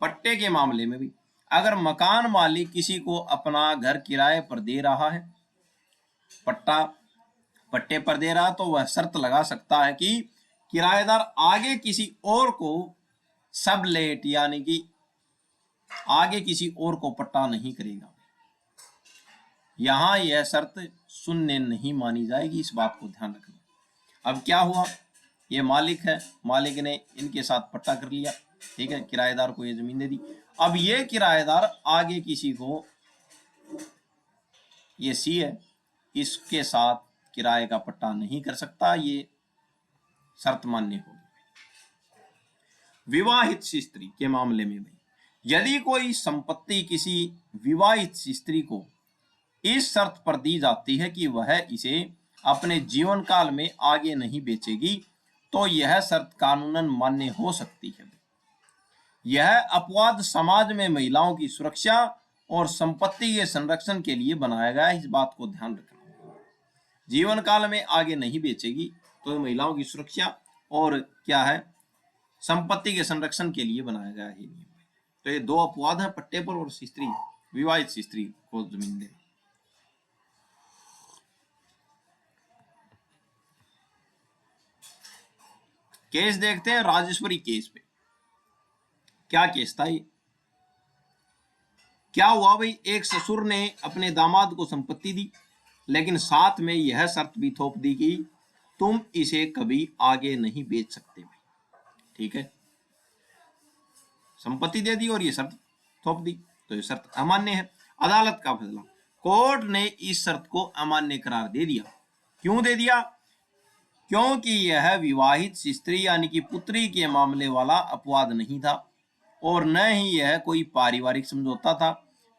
पट्टे के मामले में भी अगर मकान मालिक किसी को अपना घर किराए पर दे रहा है, पट्टे पर दे रहा, तो वह शर्त लगा सकता है कि किराएदार आगे किसी और को सबलेट यानी कि आगे किसी और को पट्टा नहीं करेगा। यहां यह शर्त शून्य नहीं मानी जाएगी, इस बात को ध्यान रखना। अब क्या हुआ, ये मालिक है, मालिक ने इनके साथ पट्टा कर लिया, ठीक है, किराएदार को ये जमीन दे दी। अब ये किराएदार आगे किसी को, ये सी है, इसके साथ किराए का पट्टा नहीं कर सकता, ये शर्त मान्य होगी। विवाहित स्त्री के मामले में भी यदि कोई संपत्ति किसी विवाहित स्त्री को इस शर्त पर दी जाती है कि वह इसे अपने जीवन काल में आगे नहीं बेचेगी, तो यह शर्त कानूनन मान्य हो सकती है। यह अपवाद समाज में महिलाओं की सुरक्षा और संपत्ति के संरक्षण के लिए बनाया गया है, इस बात को ध्यान रखना। जीवन काल में आगे नहीं बेचेगी तो महिलाओं की सुरक्षा और क्या है, संपत्ति के संरक्षण के लिए बनाया गया है। तो ये 2 अपवाद हैं, पट्टे पर और स्त्री, विवाहित स्त्री को जमीन देना। केस देखते हैं, राजेश्वरी केस पे क्या केस था ये? क्या हुआ भाई, एक ससुर ने अपने दामाद को संपत्ति दी, लेकिन साथ में यह शर्त भी थोप दी कि तुम इसे कभी आगे नहीं बेच सकते भाई, ठीक है। संपत्ति दे दी और ये शर्त थोप दी, तो ये शर्त अमान्य है। अदालत का फैसला, कोर्ट ने इस शर्त को अमान्य करार दे दिया। क्यों दे दिया? क्योंकि यह विवाहित स्त्री यानी कि पुत्री के मामले वाला अपवाद नहीं था और न ही यह कोई पारिवारिक समझौता था,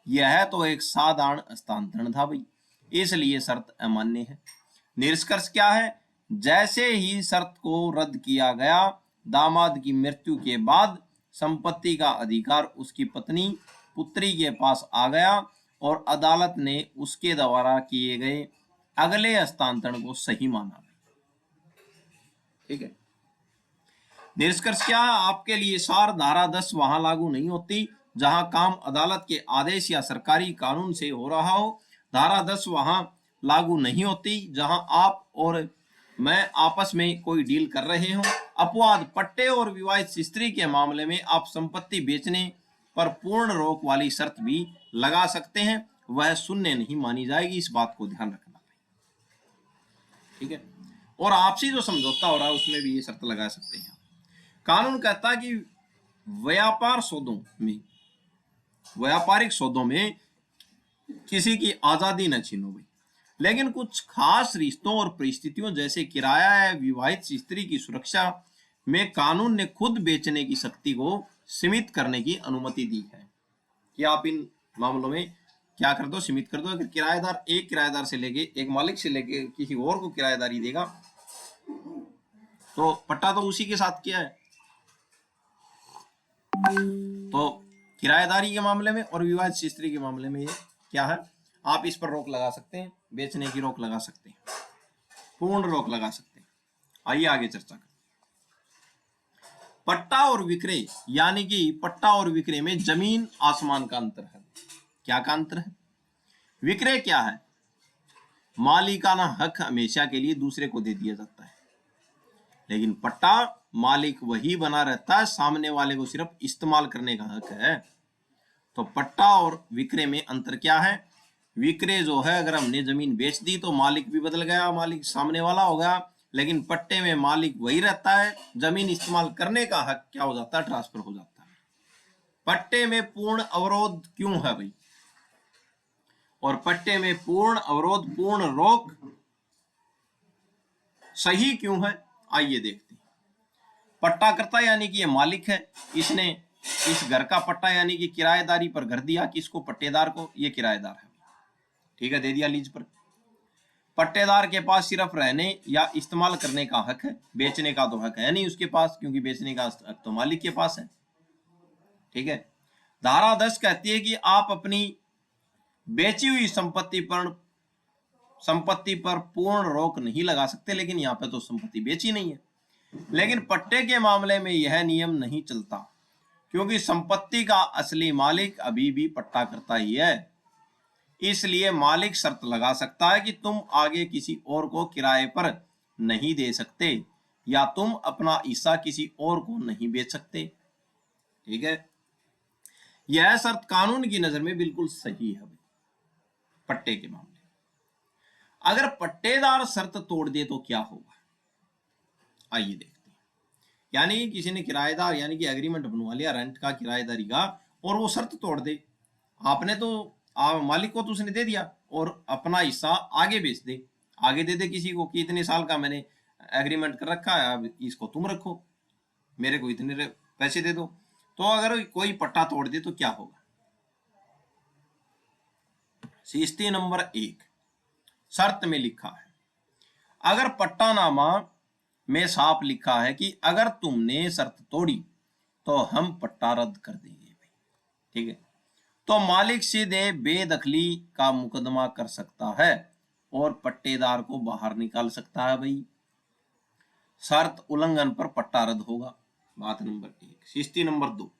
यह तो एक साधारण हस्तांतरण था भाई, इसलिए शर्त अमान्य है। निष्कर्ष क्या है, जैसे ही शर्त को रद्द किया गया, दामाद की मृत्यु के बाद संपत्ति का अधिकार उसकी पत्नी पुत्री के पास आ गया और अदालत ने उसके द्वारा किए गए अगले हस्तांतरण को सही माना, ठीक है। निष्कर्ष क्या है आपके लिए सार, धारा 10 वहां लागू नहीं होती जहां काम अदालत के आदेश या सरकारी कानून से हो रहा हो। धारा 10 वहां लागू नहीं होती जहां आप और मैं आपस में कोई डील कर रहे हो। अपवाद, पट्टे और विवाहित स्त्री के मामले में आप संपत्ति बेचने पर पूर्ण रोक वाली शर्त भी लगा सकते हैं, वह शून्य नहीं मानी जाएगी, इस बात को ध्यान रखना, ठीक है। और आपसी जो समझौता हो रहा है उसमें भी ये शर्त लगा सकते हैं। कानून कहता है कि व्यापारिक सौदों में किसी की आजादी न छीनो भाई, लेकिन कुछ खास रिश्तों और परिस्थितियों जैसे किराया या विवाहित स्त्री की सुरक्षा में कानून ने खुद बेचने की शक्ति को सीमित करने की अनुमति दी है कि आप इन मामलों में क्या कर दो, सीमित कर दो। अगर किराएदार एक किराएदार से लेके, एक मालिक से लेके किसी और को किराएदारी देगा तो पट्टा तो उसी के साथ किया है, तो किराएदारी के मामले में और विवाहित स्त्री के मामले में ये क्या है, आप इस पर रोक लगा सकते हैं, बेचने की रोक लगा सकते हैं, पूर्ण रोक लगा सकते हैं। आइए आगे चर्चा करें। पट्टा और विक्रय, यानी कि पट्टा और विक्रय में जमीन आसमान का अंतर है। क्या का अंतर है? विक्रय क्या है? मालिकाना हक हमेशा के लिए दूसरे को दे दिया जाता है, लेकिन पट्टा मालिक वही बना रहता है, सामने वाले को सिर्फ इस्तेमाल करने का हक है। तो पट्टा और विक्रय में अंतर क्या है? विक्रय जो है, अगर हमने जमीन बेच दी तो मालिक भी बदल गया, मालिक सामने वाला हो गया, लेकिन पट्टे में मालिक वही रहता है, जमीन इस्तेमाल करने का हक क्या हो जाता है? ट्रांसफर हो जाता है। पट्टे में पूर्ण अवरोध क्यों है भाई? और पट्टे में पूर्ण अवरोध, पूर्ण रोक सही क्यों है? आइए देखते हैं। पट्टाकर्ता यानी कि ये मालिक है, इसने इस घर का पट्टा यानी कि किराएदारी पर घर दिया, किसको? पट्टेदार को। ये किराएदार है, ठीक है, दे दिया लीज पर। पट्टेदार के पास सिर्फ रहने या इस्तेमाल करने का हक है, बेचने का तो हक है नहीं उसके पास, क्योंकि बेचने का हक तो मालिक के पास है, ठीक है। धारा 10 कहती है कि आप अपनी बेची हुई संपत्ति पर पूर्ण रोक नहीं लगा सकते, लेकिन यहाँ पे तो संपत्ति बेची नहीं है। लेकिन पट्टे के मामले में यह नियम नहीं चलता, क्योंकि संपत्ति का असली मालिक अभी भी पट्टाकर्ता ही है। इसलिए मालिक शर्त लगा सकता है कि तुम आगे किसी और को किराए पर नहीं दे सकते, या तुम अपना हिस्सा किसी और को नहीं बेच सकते, ठीक है। यह शर्त कानून की नजर में बिल्कुल सही है पट्टे के मामले। अगर पट्टेदार शर्त तोड़ दे तो क्या होगा? आइए देखते हैं। यानी किसी ने किराएदार यानी कि एग्रीमेंट बनवा लिया रेंट का, किराएदारी का, और वो शर्त तोड़ दे, आपने तो मालिक को तो उसने दे दिया, और अपना हिस्सा आगे बेच दे, आगे दे दे किसी को कि इतने साल का मैंने एग्रीमेंट कर रखा है, अब इसको तुम रखो, मेरे को इतने पैसे दे दो। तो अगर कोई पट्टा तोड़ दे तो क्या होगा? स्थिति नंबर 1 शर्त में लिखा है, अगर पट्टानामा में साफ लिखा है कि अगर तुमने शर्त तोड़ी तो हम पट्टा रद्द कर देंगे, ठीक है, तो मालिक सीधे बेदखली का मुकदमा कर सकता है और पट्टेदार को बाहर निकाल सकता है भाई। शर्त उल्लंघन पर पट्टा रद्द होगा, बात नंबर 1। स्थिति नंबर 2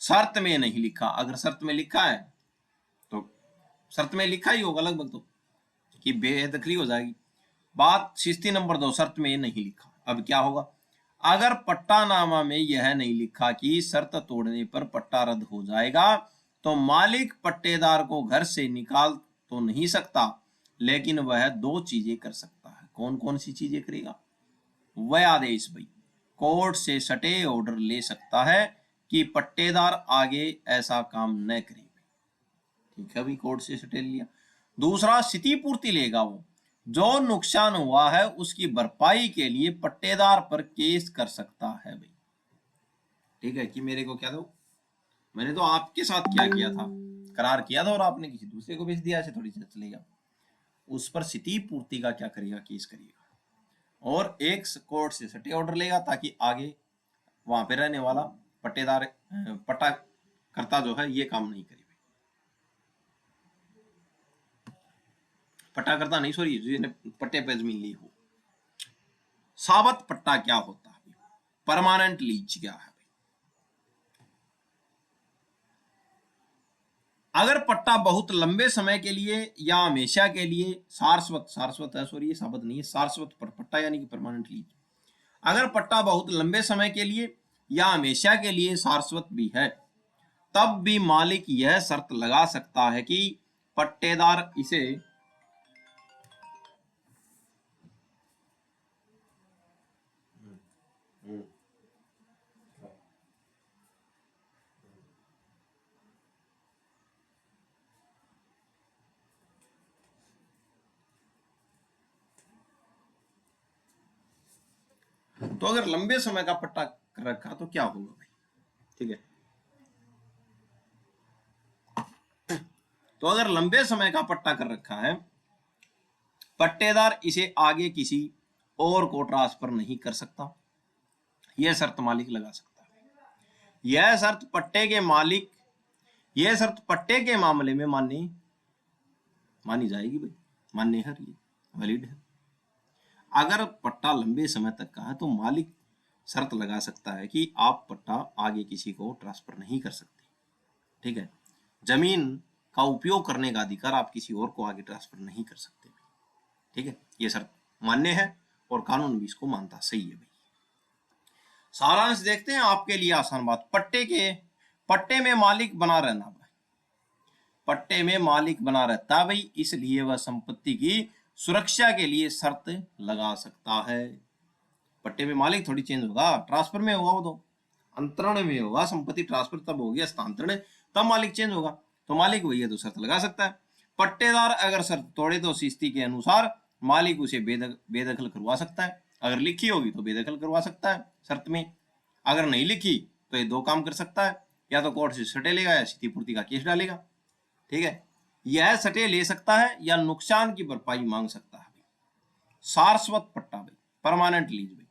शर्त में नहीं लिखा, अगर शर्त में लिखा है तो शर्त में लिखा ही होगा लगभग तो कि बेदखली हो जाएगी। बात स्थिति नंबर 2 शर्त में नहीं लिखा, अब क्या होगा? अगर पट्टानामा में यह नहीं लिखा कि शर्त तोड़ने पर पट्टा रद्द हो जाएगा, तो मालिक पट्टेदार को घर से निकाल तो नहीं सकता, लेकिन वह 2 चीजें कर सकता है। कौन कौन सी चीजें करेगा? वह आदेश भाई, कोर्ट से स्टे ऑर्डर ले सकता है कि पट्टेदार आगे ऐसा काम न करे, ठीक है भाई, कोर्ट से स्टे लिया। दूसरा, क्षतिपूर्ति लेगा, वो जो नुकसान हुआ है उसकी भरपाई के लिए पट्टेदार पर केस कर सकता है भाई, ठीक है, कि मेरे को क्या दो, मैंने तो आपके साथ क्या किया था, करार किया था, और आपने किसी दूसरे को बेच दिया, ऐसे थोड़ी चलेगा। उस पर क्षतिपूर्ति का क्या करेगा? केस करेगा, और एक कोर्ट से स्टे ऑर्डर लेगा ताकि आगे वहां पे रहने वाला पट्टेदार पट्टा करता जो है ये काम नहीं करे, पट्टा करता नहीं, सॉरी, जिसने पट्टे पे जमीन ली हो। सावत पट्टा क्या होता है? परमानेंट लीज क्या है? अगर पट्टा बहुत लंबे समय के लिए या हमेशा के लिए शाश्वत है, सॉरी ये साबत नहीं है, शाश्वत पर पट्टा यानी कि परमानेंट लीज। अगर पट्टा बहुत लंबे समय के लिए या हमेशा के लिए शाश्वत भी है, तब भी मालिक यह शर्त लगा सकता है कि पट्टेदार इसे तो अगर लंबे समय का पट्टा कर रखा तो क्या होगा भाई, ठीक है। तो अगर लंबे समय का पट्टा कर रखा है, पट्टेदार इसे आगे किसी और को ट्रांसफर नहीं कर सकता, यह शर्त मालिक लगा सकता है। यह शर्त पट्टे के मामले में मानी जाएगी भाई, मान्य है, ये वैलिड है। अगर पट्टा लंबे समय तक का है तो मालिक शर्त लगा सकता है कि आप पट्टा आगे किसी को ट्रांसफर नहीं कर सकते, ठीक है। जमीन का उपयोग करने का अधिकार आप किसी और को आगे ट्रांसफर नहीं कर सकते, ठीक है। ये शर्त मान्य है और कानून भी इसको मानता, सही है भाई। सारांश देखते हैं आपके लिए आसान बात। पट्टे में मालिक बना रहना भाई, पट्टे में मालिक बना रहता भाई, इसलिए वह संपत्ति की सुरक्षा के लिए शर्त लगा सकता है। पट्टे में मालिक थोड़ी चेंज होगा, ट्रांसफर में होगा, वो तो अंतरण में होगा, संपत्ति ट्रांसफर तब होगी, हस्तांतरण तब मालिक चेंज होगा, तो मालिक वही है तो शर्त लगा सकता है। पट्टेदार अगर शर्त तोड़े तो स्थिति के अनुसार मालिक उसे बेदखल करवा सकता है, अगर लिखी होगी तो बेदखल करवा सकता है शर्त में, अगर नहीं लिखी तो ये दो काम कर सकता है, या तो कोर्ट से सटे लेगा या क्षतिपूर्ति का केस डालेगा। ठीक है, यह सटे ले सकता है या नुकसान की भरपाई मांग सकता है। सारस्वत पट्टा भाई, परमानेंट लीज भाई,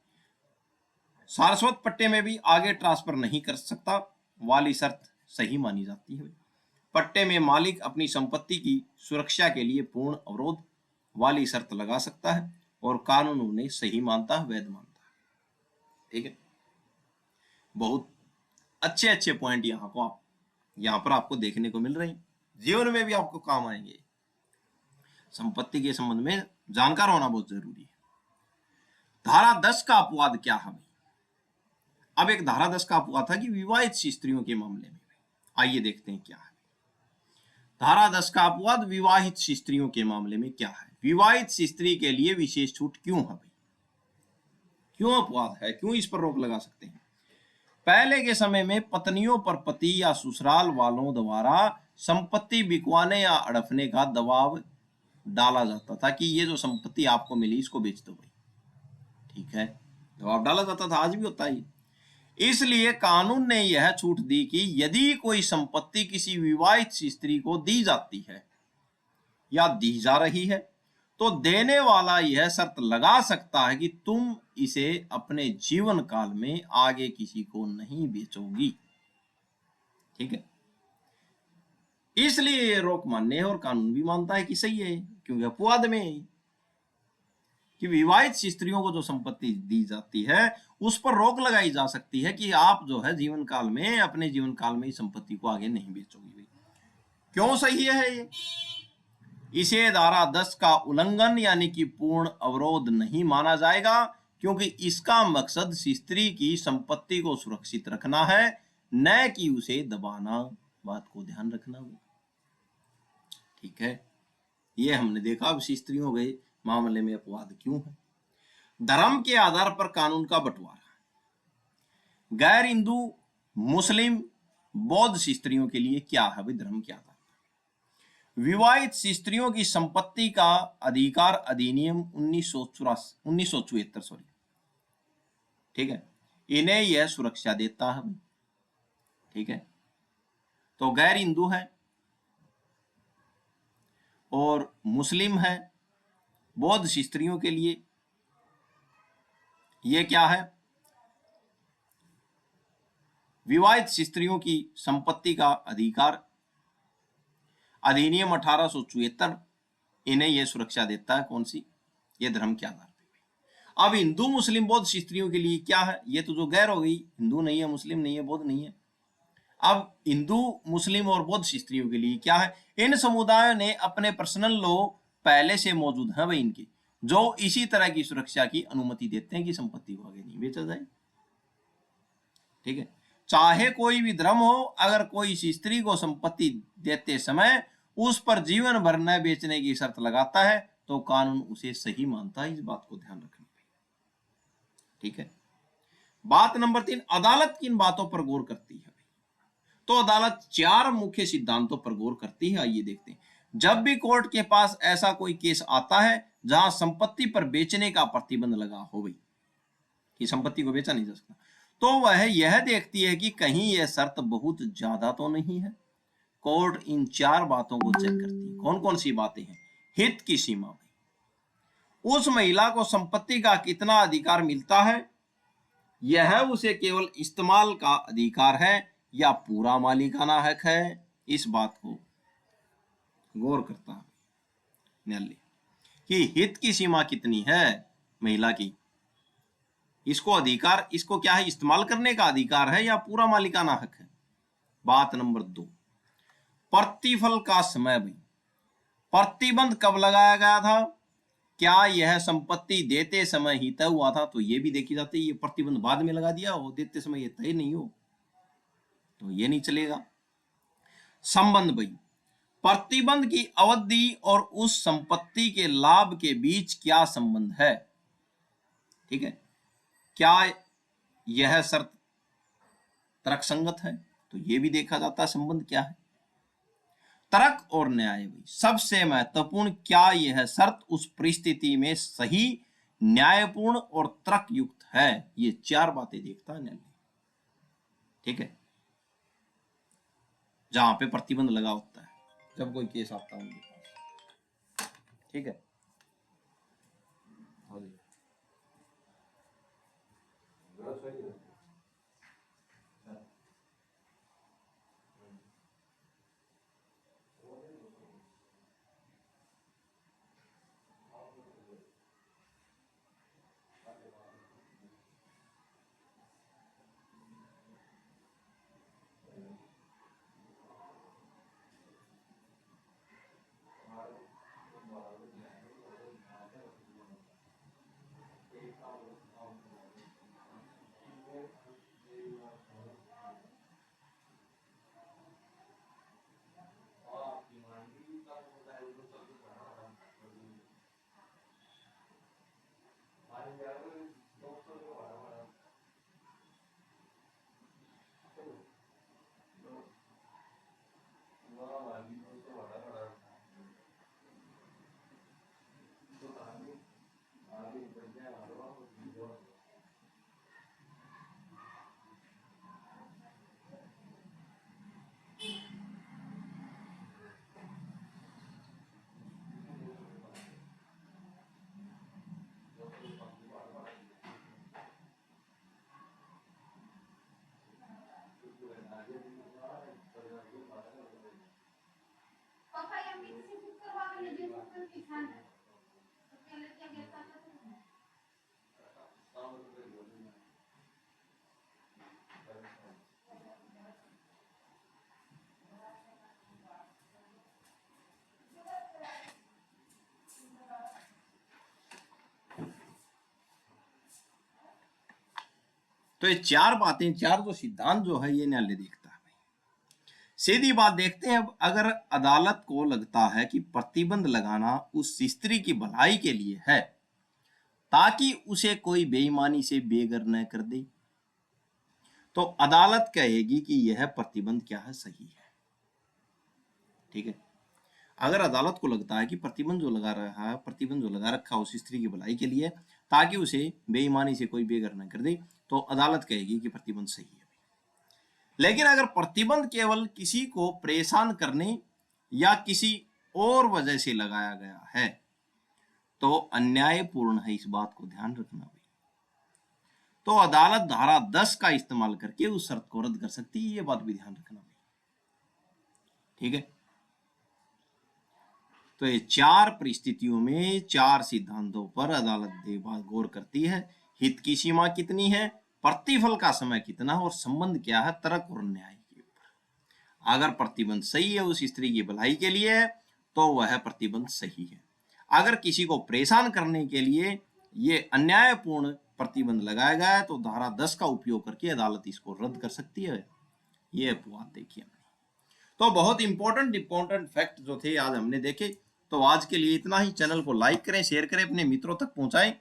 सारस्वत पट्टे में भी आगे ट्रांसफर नहीं कर सकता वाली शर्त सही मानी जाती है। पट्टे में मालिक अपनी संपत्ति की सुरक्षा के लिए पूर्ण अवरोध वाली शर्त लगा सकता है और कानून उन्हें सही मानता है, वैध मानता है। ठीक है, बहुत अच्छे अच्छे पॉइंट यहाँ पर आपको देखने को मिल रहे हैं, जीवन में भी आपको काम आएंगे। संपत्ति के संबंध में जानकार होना बहुत जरूरी है। धारा 10 का अपवाद क्या है? अब एक धारा 10 का अपवाद था कि विवाहित स्त्रियों के मामले में, आइए देखते हैं क्या है। धारा 10 का अपवाद विवाहित स्त्रियों के मामले में क्या है? विवाहित स्त्री के लिए विशेष छूट क्यों है भाई? क्यों अपवाद है, क्यों इस पर रोक लगा सकते हैं? पहले के समय में पत्नियों पर पति या ससुराल वालों द्वारा संपत्ति बिकवाने या अड़फने का दबाव डाला जाता था कि ये जो संपत्ति आपको मिली इसको बेच दो भाई। ठीक है, दबाव डाला जाता था, आज भी होता है। इसलिए कानून ने यह छूट दी कि यदि कोई संपत्ति किसी विवाहित स्त्री को दी जाती है या दी जा रही है तो देने वाला यह शर्त लगा सकता है कि तुम इसे अपने जीवन काल में आगे किसी को नहीं बेचोगी। ठीक है, इसलिए ये रोक मान्य है और कानून भी मानता है कि सही है, क्योंकि अपवाद में है कि विवाहित स्त्रियों को जो संपत्ति दी जाती है उस पर रोक लगाई जा सकती है कि आप जो है जीवन काल में, अपने जीवन काल में इस संपत्ति को आगे नहीं बेचोगी। क्यों सही है ये? इसे धारा 10 का उल्लंघन यानी कि पूर्ण अवरोध नहीं माना जाएगा, क्योंकि इसका मकसद स्त्री की संपत्ति को सुरक्षित रखना है, न कि उसे दबाना। बात को ध्यान रखना होगा। ठीक है, ये हमने देखा अब स्त्रियों के मामले में अपवाद क्यों है। धर्म के आधार पर कानून का बंटवारा, गैर हिंदू, मुस्लिम, बौद्ध स्त्रियों के लिए क्या है भाई? धर्म के आधार पर विवाहित स्त्रियों की संपत्ति का अधिकार अधिनियम 1974 ठीक है, इन्हें यह सुरक्षा देता है। ठीक है, तो गैर हिंदू है और मुस्लिम है, बौद्ध स्त्रियों के लिए यह क्या है? विवाहित स्त्रियों की संपत्ति का अधिकार अधिनियम 1874 इन्हें यह सुरक्षा देता है। कौन सी? ये धर्म के आधार पर। अब हिंदू, मुस्लिम, बौद्ध स्त्रियों के लिए क्या है? ये तो जो गैर हो गई, हिंदू नहीं है, मुस्लिम नहीं है, बौद्ध नहीं है। अब हिंदू, मुस्लिम और बौद्ध स्त्रियों के लिए क्या है? इन समुदायों ने अपने पर्सनल लॉ पहले से मौजूद है भाई इनके, जो इसी तरह की सुरक्षा की अनुमति देते हैं कि संपत्ति को आगे नहीं बेचा जाए। ठीक है, चाहे कोई भी धर्म हो, अगर कोई स्त्री को संपत्ति देते समय उस पर जीवन भर न बेचने की शर्त लगाता है तो कानून उसे सही मानता है। इस बात को ध्यान रखना। ठीक है, बात नंबर 3, अदालत किन बातों पर गौर करती है? तो अदालत 4 मुख्य सिद्धांतों पर गौर करती है। आइए देखते हैं। जब भी कोर्ट के पास ऐसा कोई केस आता है जहां संपत्ति पर बेचने का प्रतिबंध लगा हो भाई, कि संपत्ति को बेचा नहीं जा सकता, तो वह यह देखती है कि कहीं यह शर्त बहुत ज्यादा तो नहीं है। कोर्ट इन 4 बातों को चेक करती है। कौन कौन सी बातें हैं? हित की सीमा में, उस महिला को संपत्ति का कितना अधिकार मिलता है, यह उसे केवल इस्तेमाल का अधिकार है या पूरा मालिकाना हक है, इस बात को गौर करता है न्यायालय कि हित की सीमा कितनी है महिला की, इसको अधिकार, इसको क्या है, इस्तेमाल करने का अधिकार है या पूरा मालिकाना हक है। बात नंबर 2, प्रतिफल का समय भाई, प्रतिबंध कब लगाया गया था? क्या यह संपत्ति देते समय ही तय हुआ था, तो ये भी देखी जाती है। ये प्रतिबंध बाद में लगा दिया हो, देते समय ये तय नहीं हो तो ये नहीं चलेगा। संबंध भाई, प्रतिबंध की अवधि और उस संपत्ति के लाभ के बीच क्या संबंध है। ठीक है, क्या यह शर्त तर्कसंगत है, तो ये भी देखा जाता है संबंध क्या है। तर्क और न्याय भाई, सबसे महत्वपूर्ण, क्या यह शर्त उस परिस्थिति में सही, न्यायपूर्ण और तर्क युक्त है। ये चार बातें देखता है न्यायालय। ठीक है, जहां पे प्रतिबंध लगा होता है, जब कोई केस आता है उनके पास। ठीक है, तो ये चार बातें, चार जो सिद्धांत जो है ये न्यायालय देखता है। सीधी बात देखते हैं अब, अगर अदालत को लगता है कि प्रतिबंध लगाना उस स्त्री की भलाई के लिए है ताकि उसे कोई बेईमानी से बेघर न कर दे, तो अदालत कहेगी कि यह प्रतिबंध क्या है, सही है। ठीक है, अगर अदालत को लगता है कि प्रतिबंध जो लगा रहा है, प्रतिबंध जो लगा रखा है उस स्त्री की भलाई के लिए ताकि उसे बेईमानी से कोई बेघर न कर दे, तो अदालत कहेगी कि प्रतिबंध सही है। लेकिन अगर प्रतिबंध केवल किसी को परेशान करने या किसी और वजह से लगाया गया है तो अन्यायपूर्ण है, इस बात को ध्यान रखना भाई। तो अदालत धारा 10 का इस्तेमाल करके उस शर्त को रद्द कर सकती है, ये बात भी ध्यान रखना भाई। ठीक है, तो ये चार परिस्थितियों में चार सिद्धांतों पर अदालत गौर करती है। हित की सीमा कितनी है, प्रतिफल का समय कितना, और संबंध क्या है, तर्क और न्याय के ऊपर। अगर प्रतिबंध सही है, उस स्त्री की भलाई के लिए है, तो वह प्रतिबंध सही है। अगर किसी को परेशान करने के लिए ये अन्यायपूर्ण प्रतिबंध लगाया गया है तो धारा 10 का उपयोग करके अदालत इसको रद्द कर सकती है। ये बात देखिए। तो बहुत इंपॉर्टेंट फैक्ट जो थे आज हमने देखे। तो आज के लिए इतना ही। चैनल को लाइक करें, शेयर करें, अपने मित्रों तक पहुंचाएं।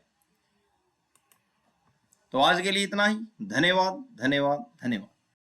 तो आज के लिए इतना ही। धन्यवाद, धन्यवाद, धन्यवाद।